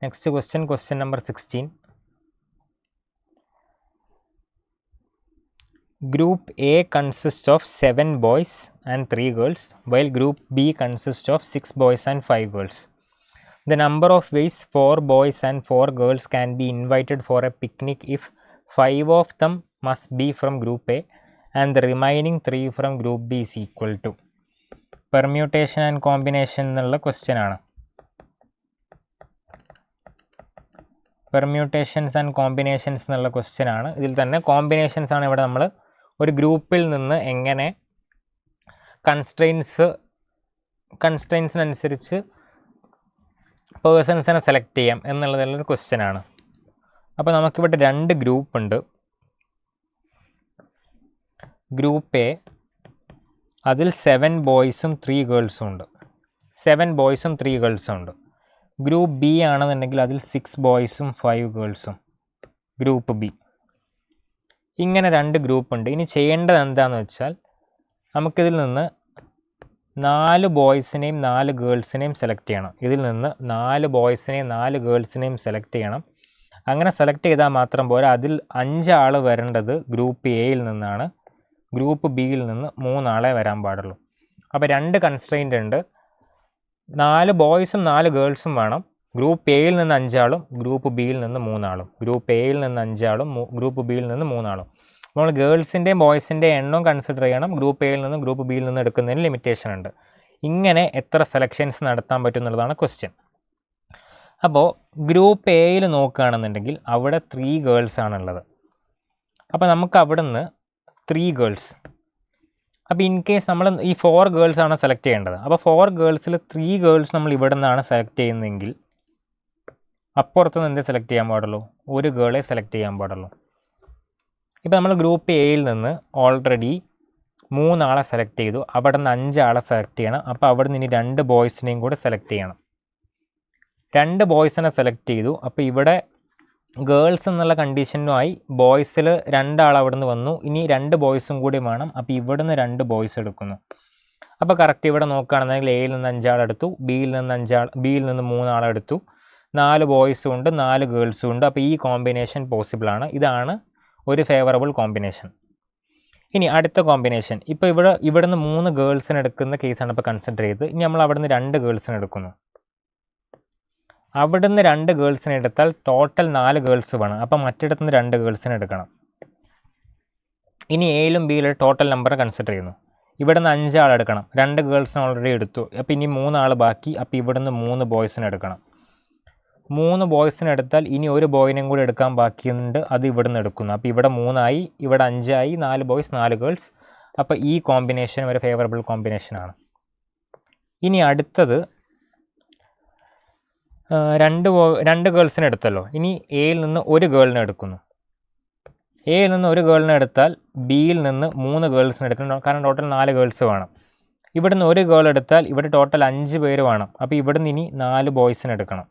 Next question, question number 16. Group A consists of 7 boys and 3 girls, while Group B consists of 6 boys and 5 girls. The number of ways 4 boys and 4 girls can be invited for a picnic if 5 of them must be from Group A and the remaining 3 from Group B is equal to. Permutation and combination എന്നുള്ള question ആണ്. Permutations and combinations എന്നുള്ള question ആണ്. ഇതിൽ തന്നെ combinations ആണ് ഇവിടെ നമ്മൾ ഒരു ഗ്രൂപ്പിൽ നിന്ന് എങ്ങനെ കൺസ്ട്രെയിൻസിനനുസരിച്ച് പേഴ്സൺസിനെ സെലക്ട് ചെയ്യാം എന്നുള്ളതിലൊരു ക്വസ്റ്റ്യൻ ആണ്. അപ്പോൾ നമുക്കിവിടെ 2 ഗ്രൂപ്പ് ഉണ്ട്. ഗ്രൂപ്പ് എ, അതിൽ 7 ബോയ്സും 3 ഗേൾസും ഉണ്ട്. 7 ബോയ്സും 3 ഗേൾസും ഉണ്ട്. ഗ്രൂപ്പ് ബി ആണെന്നുണ്ടെങ്കിൽ അതിൽ 6 ബോയ്സും 5 ഗേൾസും. Group B. ഇങ്ങനെ 2 ഗ്രൂപ്പ് ഉണ്ട്. ഇനി ചെയ്യേണ്ടത് എന്താണെന്ന് വെച്ചാൽ നമുക്കിതിൽ നിന്ന് 4 ബോയ്സിനെയും 4 ഗേൾസിനെയും സെലക്ട് ചെയ്യണം. ഇതിൽ നിന്ന് 4 ബോയ്സിനെയും 4 ഗേൾസിനെയും സെലക്ട് ചെയ്യണം. അങ്ങനെ സെലക്ട് ചെയ്താൽ മാത്രം പോരാ, അതിൽ 5 ആൾ വരേണ്ടത് ഗ്രൂപ്പ് എയിൽ നിന്നാണ്. ഗ്രൂപ്പ് ബിയിൽ നിന്ന് 3 ആളെ വരാൻ പാടുള്ളൂ. അപ്പോൾ 2 കൺസ്ട്രെയിൻ്റ് ഉണ്ട്. 4 ബോയ്സും 4 ഗേൾസും വേണം. ഗ്രൂപ്പ് എയിൽ നിന്ന് 5 ആളും ഗ്രൂപ്പ് ബിയിൽ നിന്ന് 3 ആളും. ഗ്രൂപ്പ് എയിൽ നിന്ന് 5 ആളും ഗ്രൂപ്പ് ബിയിൽ നിന്ന് 3 ആളും. നമ്മൾ ഗേൾസിൻ്റെയും ബോയ്സിൻ്റെയും എണ്ണം കൺസിഡർ ചെയ്യണം. ഗ്രൂപ്പ് എയിൽ നിന്നും ഗ്രൂപ്പ് ബിയിൽ നിന്ന് എടുക്കുന്നതിന് ലിമിറ്റേഷൻ ഉണ്ട്. ഇങ്ങനെ എത്ര സെലക്ഷൻസ് നടത്താൻ പറ്റും എന്നുള്ളതാണ് ക്വസ്റ്റ്യൻ. അപ്പോൾ ഗ്രൂപ്പ് എയിൽ നോക്കുകയാണെന്നുണ്ടെങ്കിൽ അവിടെ 3 ഗേൾസ് ആണുള്ളത്. അപ്പോൾ നമുക്ക് അവിടെ നിന്ന് 3 ഗേൾസ്. അപ്പോൾ ഇൻ കേസ് നമ്മൾ ഈ 4 ഗേൾസ് ആണ് സെലക്ട് ചെയ്യേണ്ടത്. അപ്പോൾ 4 ഗേൾസിൽ 3 ഗേൾസ് നമ്മൾ ഇവിടെ നിന്നാണ് സെലക്ട് ചെയ്യുന്നതെങ്കിൽ അപ്പുറത്തുനിന്ന് എന്തേ സെലക്ട് ചെയ്യാൻ പാടുള്ളൂ? ഒരു ഗേളെ സെലക്ട് ചെയ്യാൻ പാടുള്ളൂ. ഇപ്പോൾ നമ്മൾ ഗ്രൂപ്പ് എയിൽ നിന്ന് ഓൾറെഡി 3 ആളെ സെലക്ട് ചെയ്തു. അവിടെ നിന്ന് 5 ആളെ സെലക്ട് ചെയ്യണം. അപ്പോൾ അവിടെ നിന്ന് ഇനി 2 ബോയ്സിനെയും കൂടെ സെലക്ട് ചെയ്യണം. 2 ബോയ്സിനെ സെലക്ട് ചെയ്തു. അപ്പോൾ ഇവിടെ ഗേൾസ് എന്നുള്ള കണ്ടീഷനുമായി ബോയ്സിൽ 2 ആൾ അവിടെ നിന്ന് വന്നു. ഇനി 2 ബോയ്സും കൂടി വേണം. അപ്പോൾ ഇവിടെ നിന്ന് 2 ബോയ്സ് എടുക്കുന്നു. അപ്പോൾ കറക്റ്റ് ഇവിടെ നോക്കുകയാണെന്നുണ്ടെങ്കിൽ എയിൽ നിന്ന് 5 ആളെടുത്തു, ബിയിൽ നിന്ന് 3 ആളെടുത്തു. 4 ബോയ്സും ഉണ്ട്, 4 ഗേൾസും ഉണ്ട്. അപ്പോൾ ഈ കോമ്പിനേഷൻ പോസിബിൾ ആണ്. ഇതാണ് ഒരു ഫേവറബിൾ കോമ്പിനേഷൻ. ഇനി അടുത്ത കോമ്പിനേഷൻ, ഇപ്പോൾ ഇവിടെ നിന്ന് 3 ഗേൾസിന് എടുക്കുന്ന കേസാണ് ഇപ്പോൾ കൺസിഡർ ചെയ്ത്. ഇനി നമ്മൾ അവിടെ നിന്ന് 2 ഗേൾസിന് എടുക്കുന്നു. അവിടെ നിന്ന് 2 ഗേൾസിനെ എടുത്താൽ ടോട്ടൽ 4 ഗേൾസ് വേണം. അപ്പോൾ മറ്റിടത്തു നിന്ന് 2 ഗേൾസിനെ എടുക്കണം. ഇനി എയിലും ബിയിലും ടോട്ടൽ നമ്പർ കൺസിഡർ ചെയ്യുന്നു. ഇവിടെ നിന്ന് 5 ആൾ എടുക്കണം. 2 ഗേൾസിനെ ഓൾറെഡി എടുത്തു. അപ്പോൾ ഇനി 3 ആൾ ബാക്കി. അപ്പോൾ ഇവിടെ നിന്ന് 3 ബോയ്സിനെ എടുക്കണം. 3 ബോയ്സിനെ എടുത്താൽ ഇനി ഒരു ബോയിനെയും കൂടി എടുക്കാൻ ബാക്കിയുണ്ട്. അത് ഇവിടെ നിന്ന് എടുക്കുന്നു. അപ്പോൾ ഇവിടെ 3 ആയി, ഇവിടെ 5 ആയി. 4 ബോയ്സ് 4 ഗേൾസ്. അപ്പോൾ ഈ കോമ്പിനേഷൻ ഒരു ഫേവറബിൾ കോമ്പിനേഷനാണ്. ഇനി അടുത്തത് 2 ഗേൾസിനെ എടുത്തല്ലോ. ഇനി എയിൽ നിന്ന് ഒരു ഗേളിനെ എടുക്കുന്നു. എയിൽ നിന്ന് ഒരു ഗേളിനെ എടുത്താൽ ബിയിൽ നിന്ന് 3 ഗേൾസിനെ എടുക്കണം. കാരണം ടോട്ടൽ 4 ഗേൾസ് വേണം. ഇവിടെ നിന്ന് ഒരു ഗേൾ എടുത്താൽ ഇവിടെ ടോട്ടൽ 5 പേര് വേണം. അപ്പോൾ ഇവിടെ നിന്ന് ഇനി 4 ബോയ്സിനെ എടുക്കണം.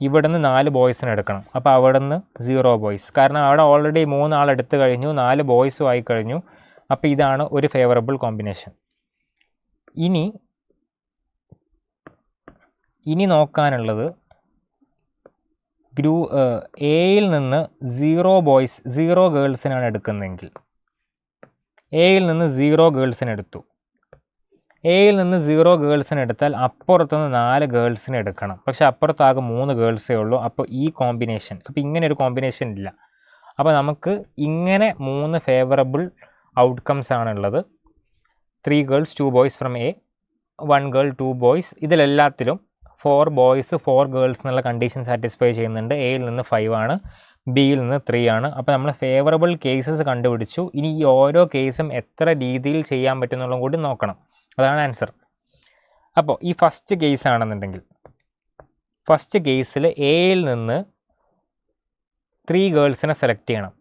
ഇവിടെ നിന്ന് 4 ബോയ്സിനെ എടുക്കണം. അപ്പോൾ അവിടെ നിന്ന് 0 ബോയ്സ്. കാരണം അവിടെ ഓൾറെഡി 3 ആൾ എടുത്തു കഴിഞ്ഞു, 4 ബോയ്സും ആയി കഴിഞ്ഞു. അപ്പോൾ ഇതാണ് ഒരു ഫേവറബിൾ കോമ്പിനേഷൻ. ഇനി നോക്കാനുള്ളത് എയിൽ നിന്ന് 0 ഗേൾസിനാണ് എടുക്കുന്നതെങ്കിൽ എയിൽ നിന്ന് 0 ഗേൾസിനെ എടുത്തു. എയിൽ നിന്ന് 0 ഗേൾസിനെ എടുത്താൽ അപ്പുറത്തുനിന്ന് 4 ഗേൾസിനെ എടുക്കണം. പക്ഷേ അപ്പുറത്താകെ 3 ഗേൾസേ ഉള്ളൂ. അപ്പോൾ ഈ കോമ്പിനേഷൻ, അപ്പോൾ ഇങ്ങനെ ഒരു കോമ്പിനേഷൻ ഇല്ല. അപ്പോൾ നമുക്ക് ഇങ്ങനെ 3 ഫേവറബിൾ ഔട്ട്കംസ് ആണുള്ളത്. 3 girls 2 boys from A, 1 girl 2 boys. ഇതിലെല്ലാത്തിലും 4 ബോയ്സ് 4 ഗേൾസ് എന്നുള്ള കണ്ടീഷൻ സാറ്റിസ്ഫൈ ചെയ്യുന്നുണ്ട്. എയിൽ നിന്ന് 5 ആണ്, ബിയിൽ നിന്ന് 3 ആണ്. അപ്പോൾ നമ്മൾ ഫേവറബിൾ കേസസ് കണ്ടുപിടിച്ചു. ഇനി ഈ ഓരോ കേസും എത്ര രീതിയിൽ ചെയ്യാൻ പറ്റുന്നുള്ളതും കൂടി നോക്കണം. അതാണ് ആൻസർ. അപ്പോൾ ഈ ഫസ്റ്റ് കേസ് ആണെന്നുണ്ടെങ്കിൽ ഫസ്റ്റ് കേസിൽ എയിൽ നിന്ന് 3 ഗേൾസിനെ സെലക്ട് ചെയ്യണം.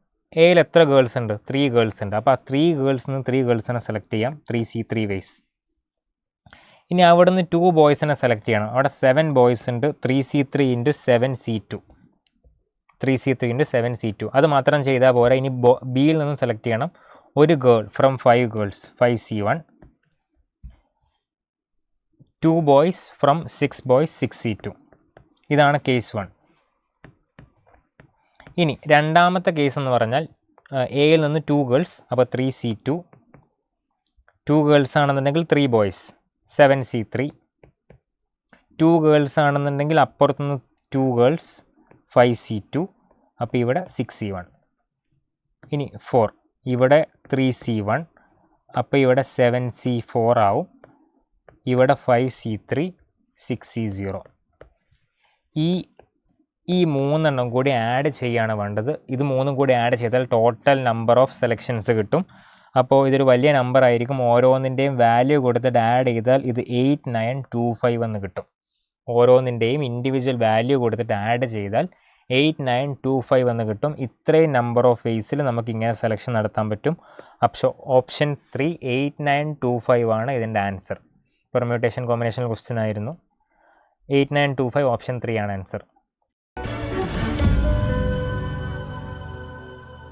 എയിൽ എത്ര ഗേൾസ് ഉണ്ട്? 3 ഗേൾസ് ഉണ്ട്. അപ്പോൾ ആ 3 ഗേൾസിൽ നിന്ന് 3 ഗേൾസിനെ സെലക്ട് ചെയ്യാം. 3C3 vase. ഇനി അവിടെ നിന്ന് 2 ബോയ്സിനെ സെലക്ട് ചെയ്യണം. അവിടെ 7 ബോയ്സ് ഉണ്ട്. 3C3 × 7C2. 3C3 × 7C2. അത് മാത്രം ചെയ്താൽ പോരാ. ഇനി ബിയിൽ നിന്നും സെലക്ട് ചെയ്യണം. ഒരു girl from 5 girls 5C1. 2 boys from 6 boys 6C2. ഇതാണ് കേസ് 1. ഇനി രണ്ടാമത്തെ കേസ് എന്ന് പറഞ്ഞാൽ എയിൽ നിന്ന് 2 ഗേൾസ്, അപ്പോൾ 3C2, 2 ഗേൾസ് ആണെന്നുണ്ടെങ്കിൽ 3 ബോയ്സ് 7C3, 2 ഗേൾസ് ആണെന്നുണ്ടെങ്കിൽ അപ്പുറത്തുനിന്ന് 2 ഗേൾസ് 5C2, അപ്പോൾ ഇവിടെ 6C1. ഇനി 4, ഇവിടെ 3C1, അപ്പോൾ ഇവിടെ 7C4 ആവും, ഇവിടെ 5C3, 6C0. ഈ 3 എണ്ണം കൂടി ആഡ് ചെയ്യാണ് വേണ്ടത്. ഇത് 3 കൂടി ആഡ് ചെയ്താൽ ടോട്ടൽ നമ്പർ ഓഫ് സെലക്ഷൻസ് കിട്ടും. അപ്പോൾ ഇതൊരു വലിയ നമ്പർ ആയിരിക്കും. ഓരോന്നിൻ്റെയും വാല്യൂ കൊടുത്തിട്ട് ആഡ് ചെയ്താൽ ഇത് 8925 എന്ന് കിട്ടും. ഓരോന്നിൻ്റെയും ഇൻഡിവിജ്വൽ വാല്യൂ കൊടുത്തിട്ട് ആഡ് ചെയ്താൽ 8925 എന്ന് കിട്ടും. ഇത്രയും നമ്പർ ഓഫ് വേസിൽ നമുക്ക് ഇങ്ങനെ സെലക്ഷൻ നടത്താൻ പറ്റും. അപ്പോൾ ഓപ്ഷൻ 3 8925 ആണ് ഇതിൻ്റെ ആൻസർ. പെർമ്യൂട്ടേഷൻ കോമ്പിനേഷൻ ക്വസ്റ്റ്യൻ ആയിരുന്നു. 8925 ഓപ്ഷൻ 3 ആണ് ആൻസർ.